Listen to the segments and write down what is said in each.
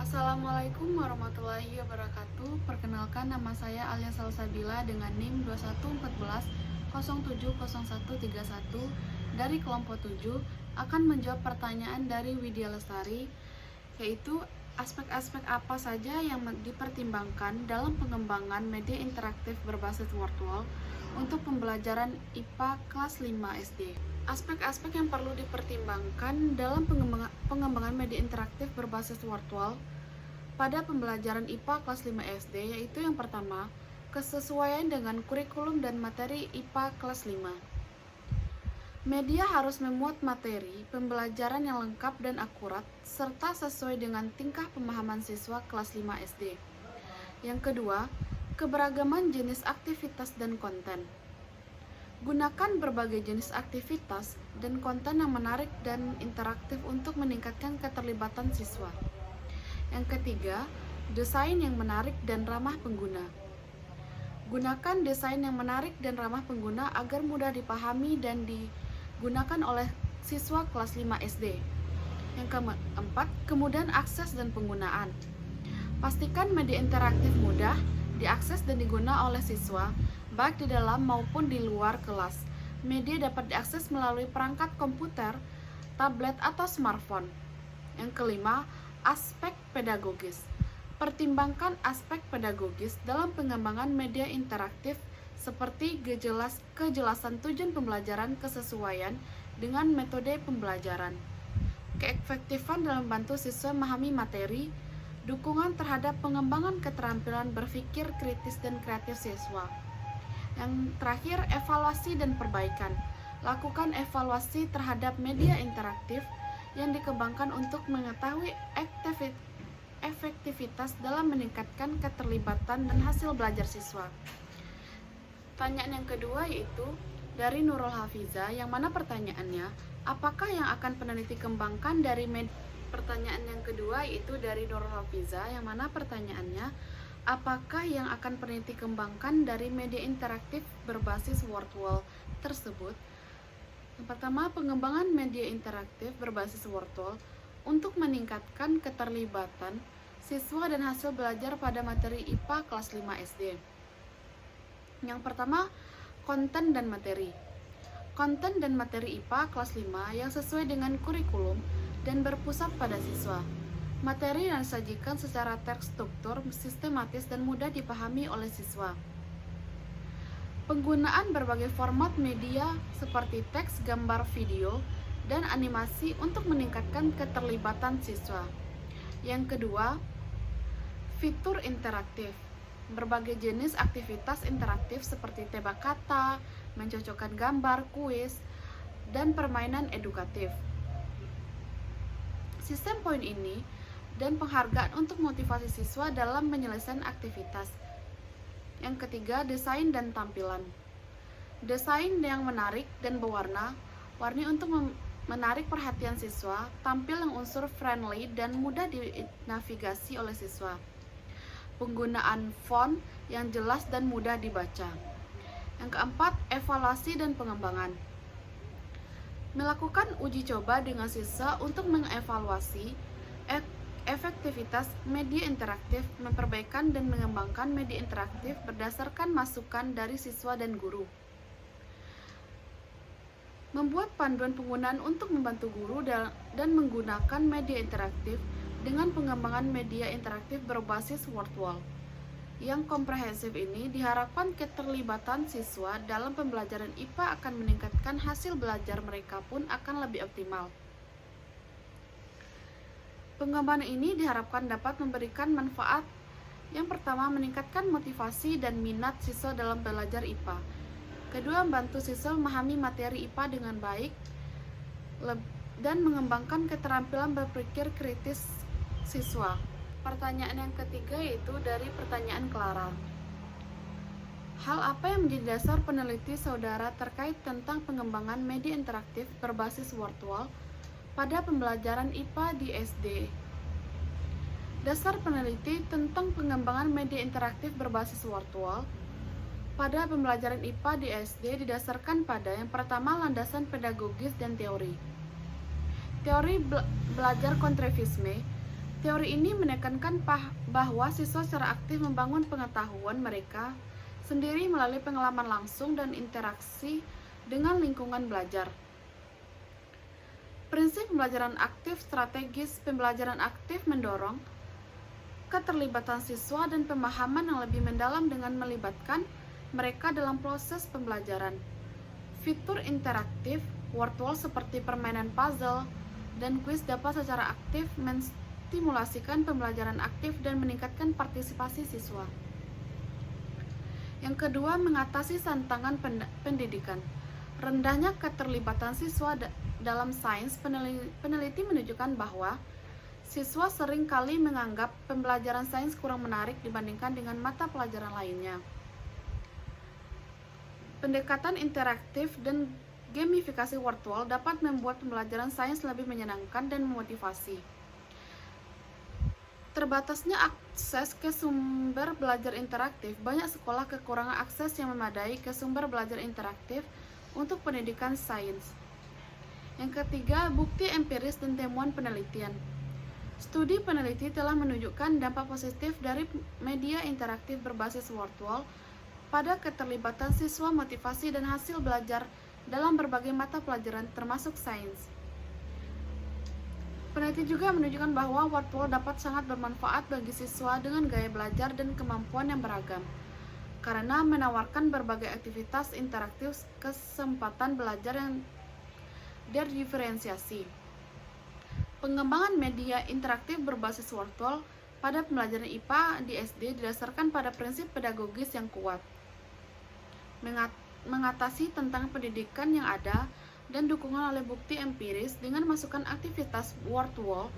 Assalamualaikum warahmatullahi wabarakatuh. Perkenalkan, nama saya Alia Salsabila dengan NIM 2114070131 dari kelompok 7 akan menjawab pertanyaan dari Widya Lestari, yaitu aspek-aspek apa saja yang dipertimbangkan dalam pengembangan media interaktif berbasis virtual untuk pembelajaran IPA kelas 5 SD. Aspek-aspek yang perlu dipertimbangkan dalam pengembangan media interaktif berbasis virtual pada pembelajaran IPA kelas 5 SD yaitu yang pertama, kesesuaian dengan kurikulum dan materi IPA kelas 5. Media harus memuat materi pembelajaran yang lengkap dan akurat serta sesuai dengan tingkah pemahaman siswa kelas 5 SD. Yang kedua, keberagaman jenis aktivitas dan konten. Gunakan berbagai jenis aktivitas dan konten yang menarik dan interaktif untuk meningkatkan keterlibatan siswa. Yang ketiga, desain yang menarik dan ramah pengguna. Gunakan desain yang menarik dan ramah pengguna agar mudah dipahami dan digunakan oleh siswa kelas 5 SD. Yang keempat, kemudahan akses dan penggunaan. Pastikan media interaktif mudah diakses dan digunakan oleh siswa, baik di dalam maupun di luar kelas. Media dapat diakses melalui perangkat komputer, tablet, atau smartphone. Yang kelima, aspek pedagogis. Pertimbangkan aspek pedagogis dalam pengembangan media interaktif seperti kejelasan tujuan pembelajaran, kesesuaian dengan metode pembelajaran, keefektifan dalam membantu siswa memahami materi, dukungan terhadap pengembangan keterampilan berpikir kritis dan kreatif siswa. Yang terakhir, evaluasi dan perbaikan. Lakukan evaluasi terhadap media interaktif yang dikembangkan untuk mengetahui efektivitas dalam meningkatkan keterlibatan dan hasil belajar siswa. Pertanyaan yang kedua yaitu dari Nurul Hafiza, yang mana pertanyaannya, apakah yang akan peneliti kembangkan dari media? Pertanyaan yang kedua yaitu dari Nurul Hafiza, yang mana pertanyaannya, apakah yang akan peneliti kembangkan dari media interaktif berbasis virtual tersebut? Yang pertama, pengembangan media interaktif berbasis virtual untuk meningkatkan keterlibatan siswa dan hasil belajar pada materi IPA kelas 5 SD. Yang pertama, konten dan materi. Konten dan materi IPA kelas 5 yang sesuai dengan kurikulum dan berpusat pada siswa. Materi yang disajikan secara terstruktur, sistematis, dan mudah dipahami oleh siswa. Penggunaan berbagai format media seperti teks, gambar, video, dan animasi untuk meningkatkan keterlibatan siswa. Yang kedua, fitur interaktif. Berbagai jenis aktivitas interaktif seperti tebak kata, mencocokkan gambar, kuis, dan permainan edukatif. Sistem poin ini dan penghargaan untuk motivasi siswa dalam penyelesaian aktivitas. Yang ketiga, desain dan tampilan. Desain yang menarik dan berwarna-warni untuk menarik perhatian siswa, tampil yang unsur friendly dan mudah dinavigasi oleh siswa. Penggunaan font yang jelas dan mudah dibaca. Yang keempat, evaluasi dan pengembangan. Melakukan uji coba dengan siswa untuk mengevaluasi efektivitas media interaktif, memperbaikan dan mengembangkan media interaktif berdasarkan masukan dari siswa dan guru. Membuat panduan penggunaan untuk membantu guru dan menggunakan media interaktif dengan pengembangan media interaktif berbasis virtual. Yang komprehensif ini diharapkan keterlibatan siswa dalam pembelajaran IPA akan meningkatkan hasil belajar mereka pun akan lebih optimal. Pengembangan ini diharapkan dapat memberikan manfaat. Yang pertama, meningkatkan motivasi dan minat siswa dalam belajar IPA. Kedua, membantu siswa memahami materi IPA dengan baik dan mengembangkan keterampilan berpikir kritis siswa. Pertanyaan yang ketiga yaitu dari pertanyaan Clara. Hal apa yang menjadi dasar peneliti saudara terkait tentang pengembangan media interaktif berbasis virtual pada pembelajaran IPA di SD? Dasar peneliti tentang pengembangan media interaktif berbasis virtual pada pembelajaran IPA di SD didasarkan pada yang pertama, landasan pedagogis dan teori. Teori belajar kontrafisme Teori ini menekankan bahwa siswa secara aktif membangun pengetahuan mereka sendiri melalui pengalaman langsung dan interaksi dengan lingkungan belajar. Prinsip pembelajaran aktif strategis pembelajaran aktif mendorong keterlibatan siswa dan pemahaman yang lebih mendalam dengan melibatkan mereka dalam proses pembelajaran. Fitur interaktif, word wall seperti permainan puzzle dan kuis dapat secara aktif menstimulasikan pembelajaran aktif dan meningkatkan partisipasi siswa. Yang kedua, mengatasi tantangan pendidikan. Rendahnya keterlibatan siswa dalam sains, peneliti menunjukkan bahwa siswa sering kali menganggap pembelajaran sains kurang menarik dibandingkan dengan mata pelajaran lainnya. Pendekatan interaktif dan gamifikasi word wall dapat membuat pembelajaran sains lebih menyenangkan dan memotivasi. Terbatasnya akses ke sumber belajar interaktif, banyak sekolah kekurangan akses yang memadai ke sumber belajar interaktif untuk pendidikan sains. Yang ketiga, bukti empiris dan temuan penelitian. Studi peneliti telah menunjukkan dampak positif dari media interaktif berbasis word wall pada keterlibatan siswa, motivasi, dan hasil belajar dalam berbagai mata pelajaran termasuk sains. Peneliti juga menunjukkan bahwa word wall dapat sangat bermanfaat bagi siswa dengan gaya belajar dan kemampuan yang beragam, karena menawarkan berbagai aktivitas interaktif, kesempatan belajar yang diferensiasi. Pengembangan media interaktif berbasis word wall pada pembelajaran IPA di SD didasarkan pada prinsip pedagogis yang kuat, mengatasi tentang pendidikan yang ada, dan dukungan oleh bukti empiris dengan masukan aktivitas word wall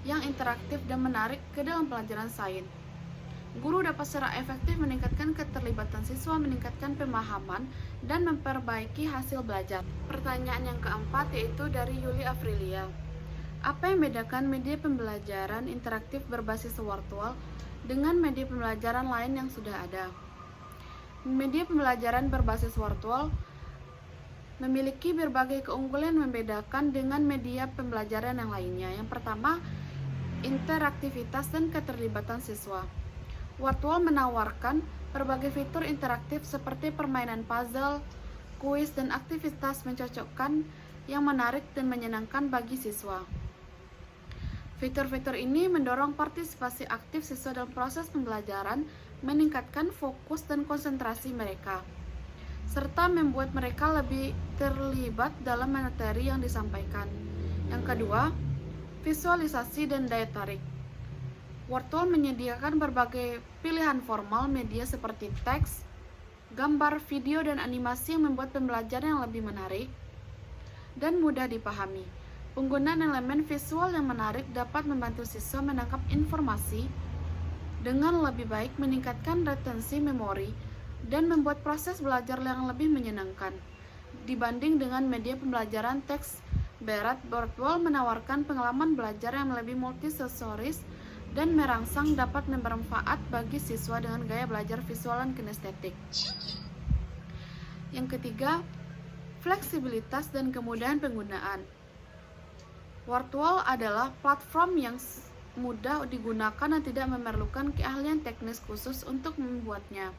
yang interaktif dan menarik ke dalam pelajaran sains. Guru dapat secara efektif meningkatkan keterlibatan siswa, meningkatkan pemahaman, dan memperbaiki hasil belajar. Pertanyaan yang keempat yaitu dari Yuli Afrilia. Apa yang membedakan media pembelajaran interaktif berbasis word wall dengan media pembelajaran lain yang sudah ada? Media pembelajaran berbasis word wall memiliki berbagai keunggulan yang membedakan dengan media pembelajaran yang lainnya. Yang pertama, interaktivitas dan keterlibatan siswa. Word wall menawarkan berbagai fitur interaktif seperti permainan puzzle, kuis, dan aktivitas mencocokkan yang menarik dan menyenangkan bagi siswa. Fitur-fitur ini mendorong partisipasi aktif siswa dalam proses pembelajaran, meningkatkan fokus dan konsentrasi mereka, serta membuat mereka lebih terlibat dalam materi yang disampaikan. Yang kedua, visualisasi dan daya tarik. Word wall menyediakan berbagai pilihan formal media seperti teks, gambar, video, dan animasi yang membuat pembelajaran yang lebih menarik dan mudah dipahami. Penggunaan elemen visual yang menarik dapat membantu siswa menangkap informasi dengan lebih baik, meningkatkan retensi memori, dan membuat proses belajar yang lebih menyenangkan. Dibanding dengan media pembelajaran teks berat, word wall menawarkan pengalaman belajar yang lebih multisensoris dan merangsang, dapat bermanfaat bagi siswa dengan gaya belajar visual dan kinestetik. Yang ketiga, fleksibilitas dan kemudahan penggunaan. Word wall adalah platform yang mudah digunakan dan tidak memerlukan keahlian teknis khusus untuk membuatnya.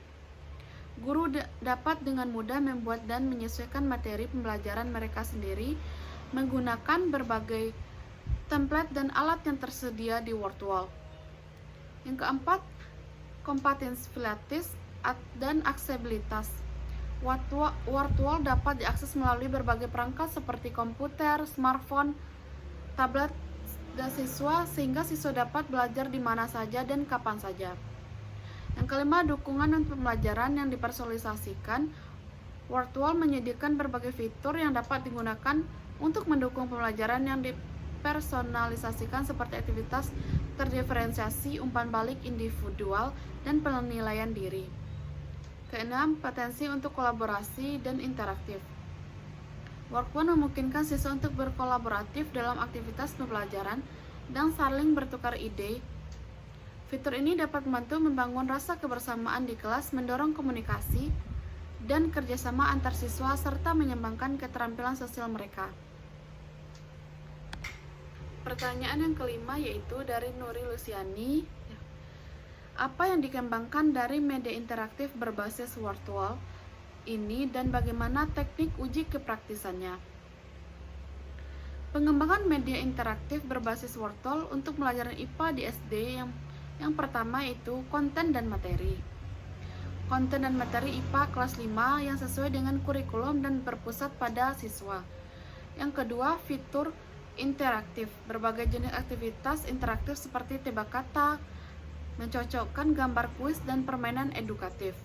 Guru dapat dengan mudah membuat dan menyesuaikan materi pembelajaran mereka sendiri menggunakan berbagai template dan alat yang tersedia di word wall. Yang keempat, kompatibilitas dan aksesibilitas. Word wall dapat diakses melalui berbagai perangkat seperti komputer, smartphone, tablet, dan siswa, sehingga siswa dapat belajar di mana saja dan kapan saja. Yang kelima, dukungan dan pembelajaran yang dipersonalisasikan. Word wall menyediakan berbagai fitur yang dapat digunakan untuk mendukung pembelajaran yang dipersonalisasikan seperti aktivitas terdiferensiasi, umpan balik individual, dan penilaian diri. Keenam, potensi untuk kolaborasi dan interaktif. Word wall memungkinkan siswa untuk berkolaboratif dalam aktivitas pembelajaran dan saling bertukar ide. Fitur ini dapat membantu membangun rasa kebersamaan di kelas, mendorong komunikasi dan kerjasama antar siswa, serta mengembangkan keterampilan sosial mereka. Pertanyaan yang kelima yaitu dari Nuri Luciani. Apa yang dikembangkan dari media interaktif berbasis virtual ini dan bagaimana teknik uji kepraktisannya? Pengembangan media interaktif berbasis virtual untuk pelajaran IPA di SD yang pertama itu konten dan materi. Konten dan materi IPA kelas 5 yang sesuai dengan kurikulum dan berpusat pada siswa. Yang kedua, fitur interaktif, berbagai jenis aktivitas interaktif seperti tebak kata, mencocokkan gambar kuis dan permainan edukatif.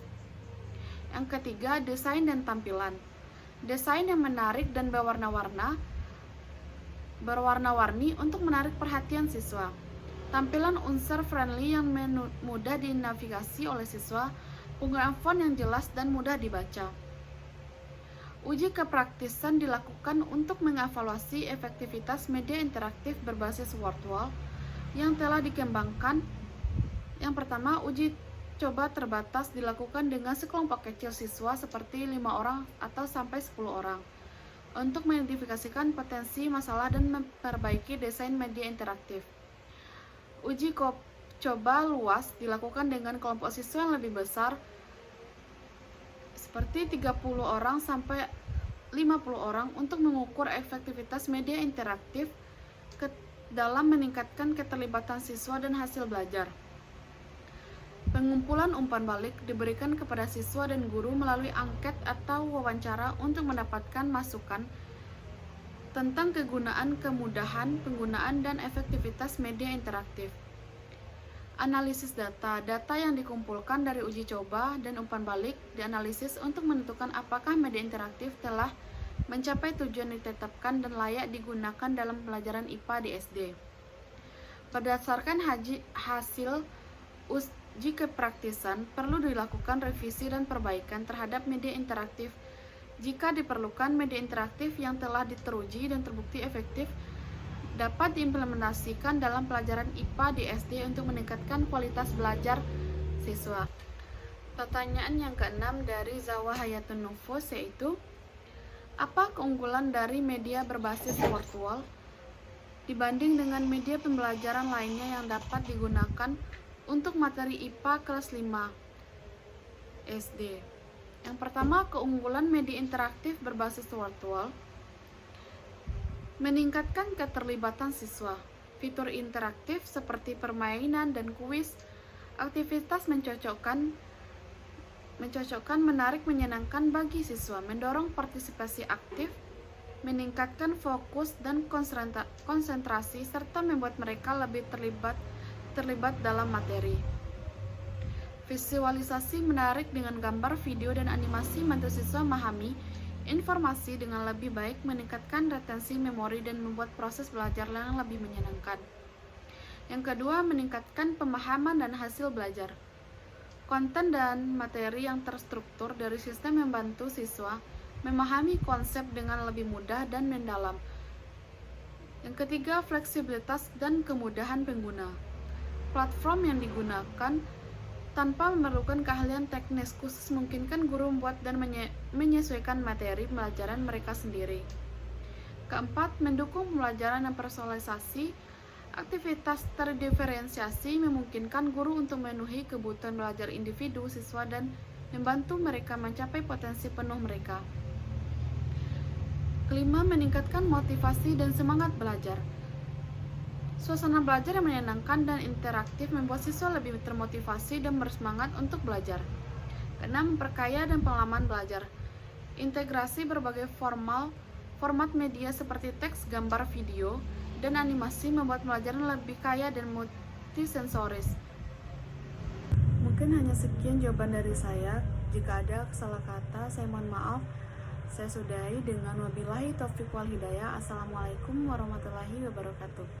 Yang ketiga, desain dan tampilan. Desain yang menarik dan berwarna-warni untuk menarik perhatian siswa. Tampilan user friendly yang mudah dinavigasi oleh siswa, penggunaan font yang jelas dan mudah dibaca. Uji kepraktisan dilakukan untuk mengevaluasi efektivitas media interaktif berbasis virtual yang telah dikembangkan. Yang pertama, uji coba terbatas dilakukan dengan sekelompok kecil siswa seperti 5 orang atau sampai 10 orang untuk mengidentifikasikan potensi masalah dan memperbaiki desain media interaktif. Uji coba luas dilakukan dengan kelompok siswa yang lebih besar seperti 30 orang sampai 50 orang untuk mengukur efektivitas media interaktif dalam meningkatkan keterlibatan siswa dan hasil belajar. Pengumpulan umpan balik diberikan kepada siswa dan guru melalui angket atau wawancara untuk mendapatkan masukan tentang kemudahan penggunaan dan efektivitas media interaktif. Analisis data yang dikumpulkan dari uji coba dan umpan balik dianalisis untuk menentukan apakah media interaktif telah mencapai tujuan ditetapkan dan layak digunakan dalam pelajaran IPA di SD. Berdasarkan hasil uji kepraktisan, perlu dilakukan revisi dan perbaikan terhadap media interaktif. Jika diperlukan, media interaktif yang telah teruji dan terbukti efektif dapat diimplementasikan dalam pelajaran IPA di SD untuk meningkatkan kualitas belajar siswa. Pertanyaan yang keenam dari Zawa Hayatun Nufus yaitu, apa keunggulan dari media berbasis virtual dibanding dengan media pembelajaran lainnya yang dapat digunakan untuk materi IPA kelas 5 SD? Yang pertama, keunggulan media interaktif berbasis virtual meningkatkan keterlibatan siswa. Fitur interaktif seperti permainan dan kuis, aktivitas mencocokkan, menarik, menyenangkan bagi siswa, mendorong partisipasi aktif, meningkatkan fokus dan konsentrasi, serta membuat mereka lebih terlibat dalam materi. Visualisasi menarik dengan gambar, video, dan animasi membantu siswa memahami informasi dengan lebih baik, meningkatkan retensi memori, dan membuat proses belajar yang lebih menyenangkan. Yang kedua, meningkatkan pemahaman dan hasil belajar. Konten dan materi yang terstruktur dari sistem membantu siswa memahami konsep dengan lebih mudah dan mendalam. Yang ketiga, fleksibilitas dan kemudahan pengguna. Platform yang digunakan tanpa memerlukan keahlian teknis khusus memungkinkan guru membuat dan menyesuaikan materi pelajaran mereka sendiri. Keempat, mendukung pembelajaran yang personalisasi. Aktivitas terdiferensiasi memungkinkan guru untuk memenuhi kebutuhan belajar individu siswa dan membantu mereka mencapai potensi penuh mereka. Kelima, meningkatkan motivasi dan semangat belajar. Suasana belajar yang menyenangkan dan interaktif membuat siswa lebih termotivasi dan bersemangat untuk belajar. Keenam, memperkaya dan pengalaman belajar. Integrasi berbagai format media seperti teks, gambar, video, dan animasi membuat pelajaran lebih kaya dan multisensoris. Mungkin hanya sekian jawaban dari saya. Jika ada salah kata, saya mohon maaf. Saya sudahi dengan wabillahi taufiq wal hidayah. Assalamualaikum warahmatullahi wabarakatuh.